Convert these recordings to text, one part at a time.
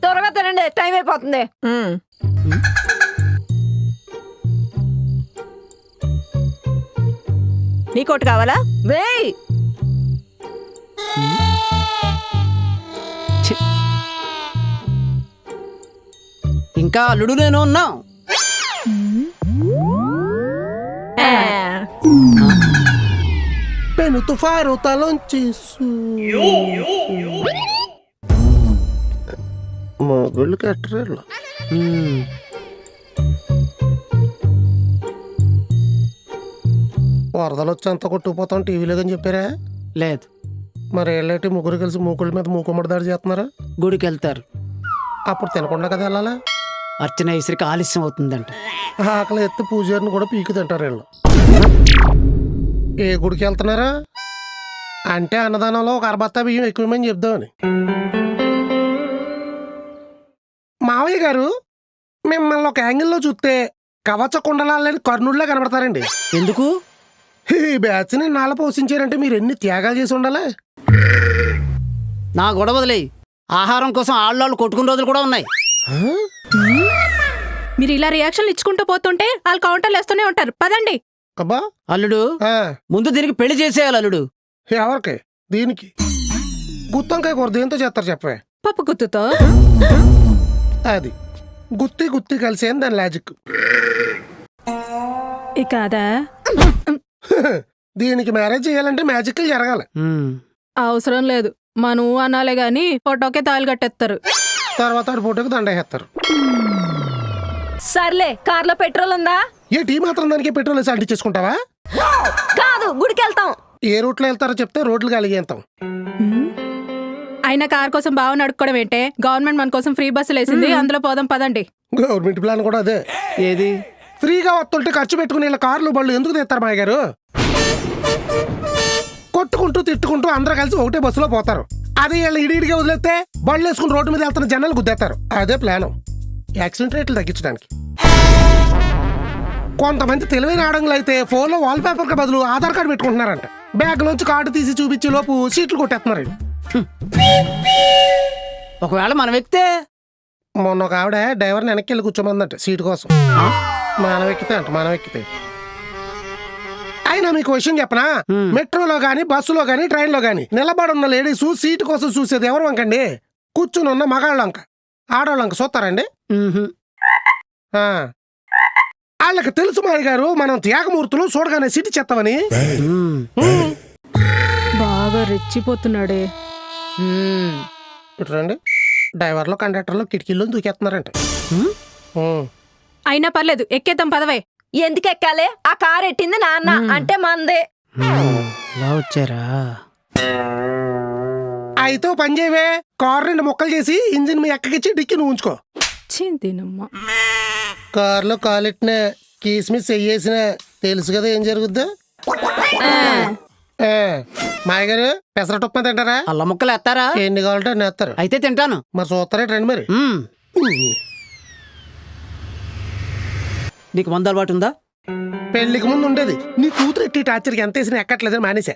త్వరగా తినండి, టైం అయిపోతుంది. నీకోటి కావాలా? వేయ్. ఇంకా అల్లుడు నేను ఉన్నాం. పెను తుఫారు తలంచి మొగుళ్ళు కట్టరేళ్ళు. వరదలు వచ్చి అంత కొట్టుకుపోతాం టీవీలో చెప్పారా? లేదు. మరి ఏళ్ళటి ముగ్గురు కలిసి మూకుళ్ళ మీద మూకుమ్మడి దాడి చేస్తున్నారా? గుడికి వెళ్తారు. అప్పుడు తినకుండా కదా వెళ్ళాలా? అర్చన ఇసరికి ఆలస్యం అవుతుందంట. ఆకలి ఎత్తి పూజారిని కూడా పీకు తింటారు వీళ్ళు. ఏ గుడికి వెళ్తున్నారా? అంటే అన్నదానంలో ఒక అరబత్తా బియ్యం ఎక్కువమని చెప్దామని. మావయ్య గారు మిమ్మల్ని ఒక యాంగిల్లో చూస్తే కవచ కుండలాలని కర్ణుడిలా కనబడతారండి. ఎందుకు? ఈ బ్యాచ్ని నాల పోషించారంటే మీరు ఎన్ని త్యాగాలు చేసి ఉండాలి. నా గొడవదిలే. ఆహారం కోసం ఆళ్ళు కొట్టుకున్న రోజులు కూడా ఉన్నాయి. మీరు ఇలా రియాక్షన్లు ఇచ్చుకుంటూ పోతుంటే వాళ్ళు కౌంటర్లు వేస్తూనే ఉంటారు. పదండి. అబ్బా అల్లుడు, ముందు దీనికి పెళ్లి చేసేయాలి. అల్లుడు ఎవరికి? దీనికి గుత్తంకాయ కూర దేంతో చేస్తారు చెప్పవే? పప్పు గుత్తుతో. అది గుత్తి గుత్తి కలిసేది దాని లాజిక్. ఇక అదా? దీనికి మ్యారేజ్ చేయాలంటే మ్యాజిక్లు జరగాలి. అవసరం లేదు, మనం అనాలే గాని ఫోటోకే తాళి కట్టేస్తారు. తర్వాత ఆడి ఫోటోకి దండ వేస్తారు. సర్లే, కార్లో పెట్రోల్ ఉందా? ఏ టీ మాత్రం దానికి పెట్రోల్ వేసి అంటించేసుకుంటావా? కాదు, గుడికి వెళ్తాం. ఏ రూట్లో వెళ్తారో చెప్తే రోడ్లు కలిగేస్తాం. అయినా కార్ కోసం బాగా నడుపుకోవడం ఏంటే? గవర్నమెంట్ మన కోసం ఫ్రీ బస్సులు వేసింది, అందులో పోదాం. పదండి. గవర్నమెంట్ ప్లాన్ కూడా అదే. ఏది? ఫ్రీగా వస్తుంటే ఖర్చు పెట్టుకుని ఇలా కార్లు బళ్ళు ఎందుకు తెస్తారు మాయ గారు? కొట్టుకుంటూ తిట్టుకుంటూ అందరూ కలిసి ఒకటే బస్సులో పోతారు. అదే వీళ్ళు ఇడిగా వదిలేస్తే బళ్ళు వేసుకుని రోడ్డు మీద వెళ్తున్న జనాలు గుద్దేస్తారు. అదే ప్లాను, యాక్సిడెంట్ రేట్లు తగ్గించడానికి. కొంతమంది తెలివైన ఆడంగులు అయితే ఫోన్లో వాల్ పేపర్ కి బదులు ఆధార్ కార్డు పెట్టుకుంటున్నారంట. బ్యాగ్ లోంచి కార్డు తీసి చూపించే లోపు సీట్లు కొట్టేస్తున్నారు. ఒకవేళ మనం ఎక్కితే? మొన్న ఒక ఆవిడ డ్రైవర్ని వెనక్కి వెళ్ళి కూర్చోమందంట సీటు కోసం. మనం ఎక్కితే అయినా మీకు విషయం చెప్పనా? మెట్రోలో గానీ బస్సులో గానీ ట్రైన్లో గానీ నిలబడున్న లేడీస్ సీటు కోసం చూసేది ఎవరు వంకండి? కూర్చుని ఉన్న మగాళ్ళంక. ఆడవాళ్ళంక చూస్తారండి? వాళ్ళకి తెలుసు మాయ గారు మనం త్యాగమూర్తులు చూడగానే సీటు చెత్తమని. బాగా రెచ్చిపోతున్నాడే. రండి, డ్రైవర్లు కండక్టర్లు కిటికీల్లో దూకేస్తున్నారంట. అయినా పర్లేదు, ఎక్కేద్దాం. పదవే. ఎందుకు ఎక్కాలి? ఆ కార్ ఎట్టింది నాన్న, అంటే మందే. ఇలా వచ్చారా? అయితే పని చేయవే, కార్ 2 ముక్కలు చేసి ఇంజిన్ మీ ఎక్కకిచ్చి డిక్కి నువ్వు ఉంచుకో. చింతినమ్మా. కార్లో కాలెట్టిన కీస్మిస్ చెయ్యేసిన తెలుసు కదా ఏం జరుగుద్దా. మాయగారు పెసరటుప్మా తింటారా? అల్ల ముక్కలు ఎత్తారా? ఎన్ని కావాలంటే అన్ని వేస్తారు. అయితే తింటాను. మరి చూస్తారా రండి. మరి నీకు మందు అలవాటు ఉందా? పెళ్లికి ముందు ఉండేది. నీ కూతురు ఎట్టి టార్చర్కి ఎంత వేసినా ఎక్కట్లేదని మానేసా.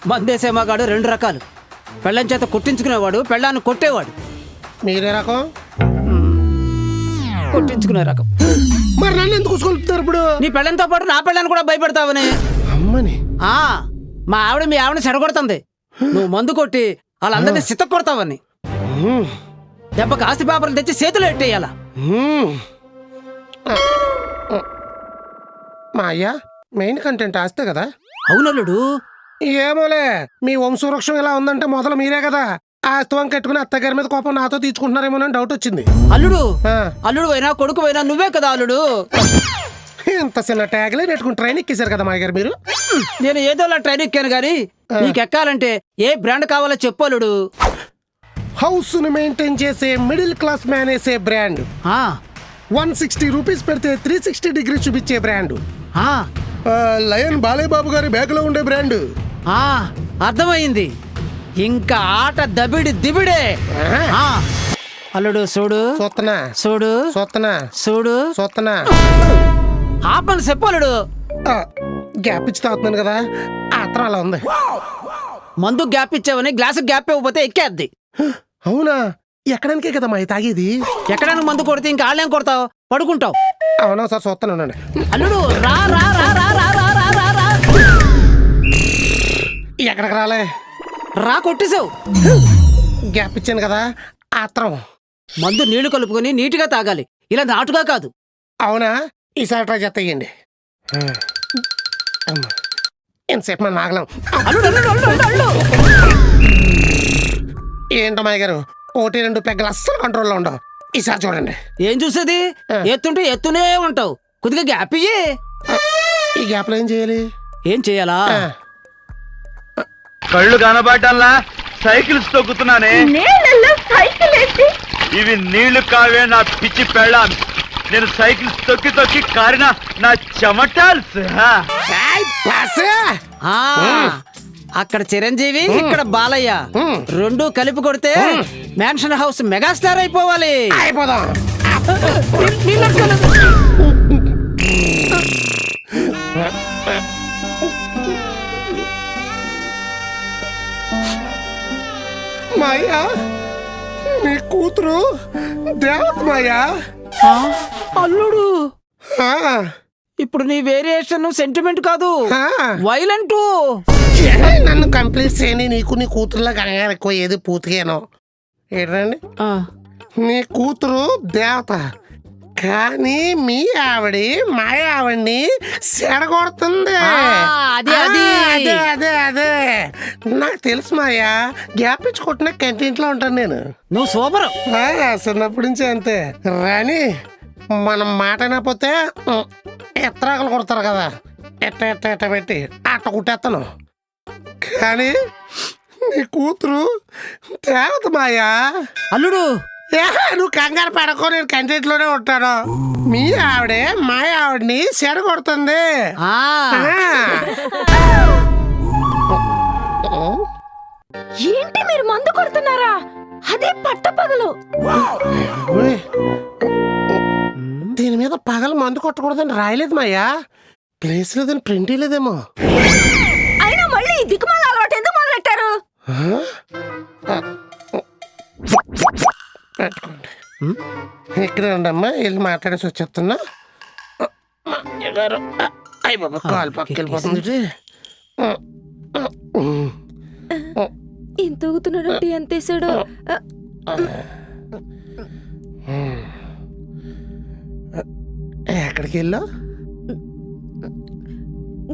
మందేసే మగాడు 2 రకాలు. పెళ్ళం చేత కొట్టించుకునేవాడు, పెళ్ళాన్ని కొట్టేవాడు. మీరే రకం? కొట్టించుకునే రకం. మరి నన్ను ఎందుకు కూసుకొలుపుతారు ఇప్పుడు? నీ పెళ్ళంతో పాటు నా పెళ్ళాన్ని కూడా భయపెడతావని. అమ్మని మా ఆవిడ మీ ఆవిడని చెడగొడుతుంది. నువ్వు మందు కొట్టి వాళ్ళందరినీ సిత్త కొడతావని. దెబ్బకి ఆస్తి పేపర్లు తెచ్చి చేతులు ఎట్టేయాల. మా అయ్యా మెయిన్ కంటెంట్ ఆస్తే కదా. అవునల్లుడు. ఏమోలే, మీ వంశవృక్షం ఇలా ఉందంటే మొదలు మీరే కదా. ఆస్తివం కట్టుకుని అత్తగారి మీద కోపం నాతో తీర్చుకుంటున్నారేమోనని డౌట్ వచ్చింది. అల్లుడు అల్లుడు అయినా కొడుకు అయినా నువ్వే కదా అల్లుడు. ఇంత చిన్న ట్యాగ్లే పెట్టుకుని ట్రైన్ ఎక్కేశారు కదా మాయ గారు మీరు. నేను ఏదోలా ట్రైన్ ఎక్కాను గానీ నీకు ఎక్కాలంటే ఏ బ్రాండ్ కావాలో చెప్పు అల్లుడు. హౌస్ ను మెయింటైన్ చేసే మిడిల్ క్లాస్ మ్యాన్ వేసే బ్రాండ్. 160 రూపీస్ పెడితే 360 డిగ్రీస్ చూపించే బ్రాండ్. లయన్ బాలయ్య బాబు గారి బ్యాగ్ లో ఉండే బ్రాండ్. అర్థమైంది. ఇంకా ఆట దబిడి దిబిడే. అల్లుడు చూడు చూస్తున్నా చూడు చూస్తున్నా చూడు చూస్తున్నా ఆపని చెప్పు అల్లుడు. గ్యాప్ ఇచ్చి తాగుతున్నాను కదా ఆత్రం అలా ఉంది. మందు గ్యాప్ ఇచ్చావని గ్లాసు గ్యాప్ ఇవ్వకపోతే ఎక్కేద్ది. అవునా? ఎక్కడానికే కదా మా తాగేది. ఎక్కడైనా మందు కొడితే ఇంకా ఆళ్ళేం కొడతావు, పడుకుంటావు. అవునా సార్ చూస్తున్నానండి. అల్లుడు రా రా రా రా రా రా రా రా రా ఎక్కడికి రాలే, రా కొట్టేసావు. గ్యాప్ ఇచ్చాను కదా ఆత్రం. మందు నీళ్లు కలుపుకొని నీటిగా తాగాలి, ఇలా నాటుగా కాదు. అవునా? ఈసారి ట్రై చేస్తాయండి. ఎంతసేపు మనం ఆగలేం. అల్లుడు అల్లుడు అల్లుడు అల్లుడు ఏంటమ్మాయి గారు, 1-2 పెగ్గలు అస్సలు కంట్రోల్లో ఉండవు. ఈసారి చూడండి. ఏం చూసేది, ఎత్తుంటే ఎత్తునే ఉంటావు. కొద్దిగా గ్యాప్ ఇయ్యి. ఈ గ్యాప్లో ఏం చేయాలి? ఏం చెయ్యాలా? కళ్ళు కనబడటంలా సైకిల్స్ తొక్కుతున్నానే. ఇవి నీళ్లు కావే నా పిచ్చి పెళ్ళాం. నేను సైకిల్స్ తొక్కి తొక్కి కారిన నా చెమటాల్స్. ఆ, అక్కడ చిరంజీవి, ఇక్కడ బాలయ్య, రెండు కలిపి కొడితే మ్యాన్షన్ హౌస్ మెగాస్టార్ అయిపోవాలి. అయిపోదాం. మాయా, మీ కూతురు దేవత మాయా. అల్లుడు ఆ, ఇప్పుడు నీ వేరియేషన్ సెంటిమెంట్ కాదు, ఆ. వైలెంట్. నన్ను కంప్లీట్ చేయని నీకు నీ కూతురులా కంగారు ఎక్కువ. ఏది పూర్తిగానో ఏంటండి, నీ కూతురు దేవత, కానీ మీ ఆవిడి మా ఆవిడ్ని సెడగొడుతుంది. అదే అదే అదే అదే నాకు తెలుసు మాయా. గ్యాప్ ఇచ్చి కొట్టిన కంటింట్లో ఉంటాను నేను. నువ్వు సూపర్. చిన్నప్పటి నుంచి అంతే. రాని మనం మాట అయినపోతే ఎత్తరాకలు కొడతారు కదా, ఎట్ట ఎట్ట ఎట్ట పెట్టి అట్ట కుట్టేస్తాను. కానీ నీ కూతురు దేవత మాయా. అల్లుడు నువ్వు కంగారు పడకో, నేను కంటెంట్లోనే ఉంటాను. మీ ఆవిడే మా ఆవిడని చెడగొడుతుంది. ఏంటి మీరు మందు కొడుతున్నారా? అదే పట్టపగలు. దీని మీద పగలు మందు కొట్టకూడదని రాయలేదు మాయా. ప్లేస్ లేదని ప్రింట్ లేదేమో. అయినా మళ్ళీ దిక్కుమాల అలవాటు ఎందుకు మొదలెట్టారు? పెట్టుకోండి. ఇక్కడ ఉండమ్మా, వెళ్ళి మాట్లాడేసి వచ్చేస్తున్నా. అయ్యి బాబా, కాలు పక్కకి వెళ్ళిపోతుంది. ఇంత ఊగుతున్నాడంటే ఎంత వేసాడు? ఎక్కడికి వెళ్ళా?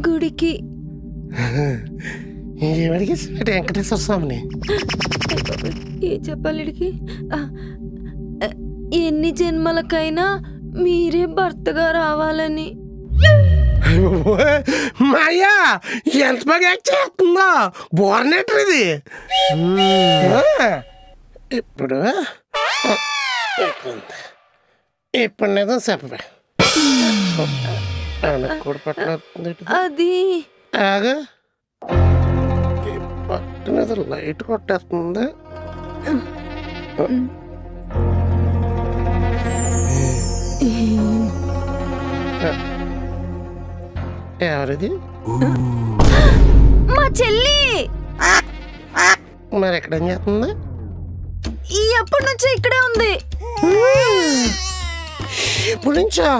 గుడికి. ఏమడికి? వెంకటేశ్వర స్వామిని. ఏ చెప్పాలిడికి? ఎన్ని జన్మలకైనా మీరే భర్తగా రావాలని. మాయా, ఎంత బాగా యాక్ట్ చేస్తుందో. బోర్నెటర్ ఇది. ఇప్పుడు ఇప్పుడు నేను చెప్పే కూడా పట్టలేదు. అది ఆగా, పట్టు మీద లైట్ కొట్టేస్తుంది. ఎవరిది? మా చెల్లి. మరి ఎక్కడేం చేస్తుంది? ఎప్పటి నుంచో ఇక్కడే ఉంది. ఎప్పటి నుంచో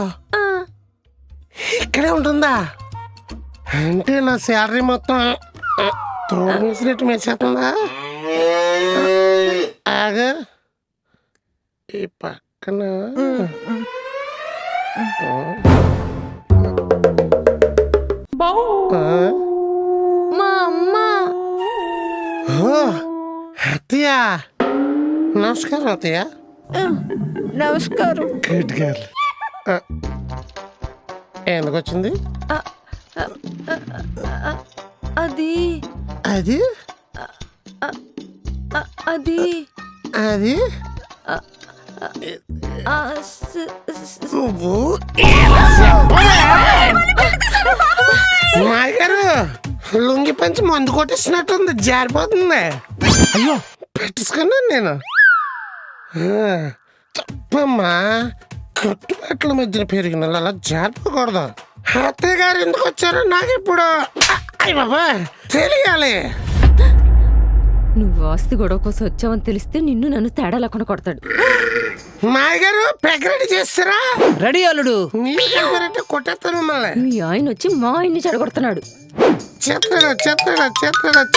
ఇక్కడే ఉంటుందా? అంటే నా శాలరీ మొత్తం తోడు వేసినట్టు మేసేస్తుందా? ఆగా, ఈ పక్కన మా అమ్మ. అత్తయ్య, నమస్కారం అత్తయ్య. నమస్కారం. Good girl. ఎందుకు వచ్చింది? అది అది అది అది నువ్వు మాయగారు లుంగి పంచి మందు కొట్టేసినట్టుంది, జారిపోతుంది. అయ్యో, పెట్టేసుకున్నాను నేను. తప్పమ్మా, కట్టుబాట్ల మధ్యన పెరిగిన వాళ్ళు అలా జరపకూడదు. అత్తయ్య గారు ఎందుకు వచ్చారో నాకు ఇప్పుడు అయ్య బాబా తెలియాలి. నువ్వు ఆస్తి గొడవ కోసం వచ్చావని తెలిస్తే నిన్ను నన్ను తేడా లేకుండా కొడతాడు. మాయ గారు పెగ్ రెడీ చేస్తారా? రెడీ అల్లుడు. నీళ్ళు కలిపారంటే కొట్టేస్తాను మిమ్మల్ని. మీ ఆయన వచ్చి మా ఆయన్ని చెడగొడుతున్నాడు. చెత్తగా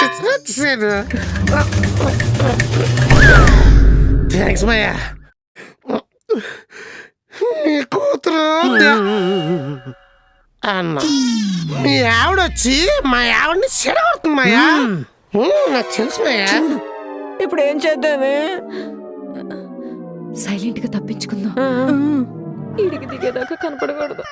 చేశారు. థ్యాంక్స్ మాయా. మీ కూతురు అన్న మీ ఆవిడ వచ్చి మా ఆవిడని చెడగొడుతుంది మాయా. నాకు తెలుసు మాయా. ఇప్పుడు ఏం చేద్దామే? సైలెంట్ గా తప్పించుకుందాం. ఇడికి దిగేదాకా కనపడకూడదు.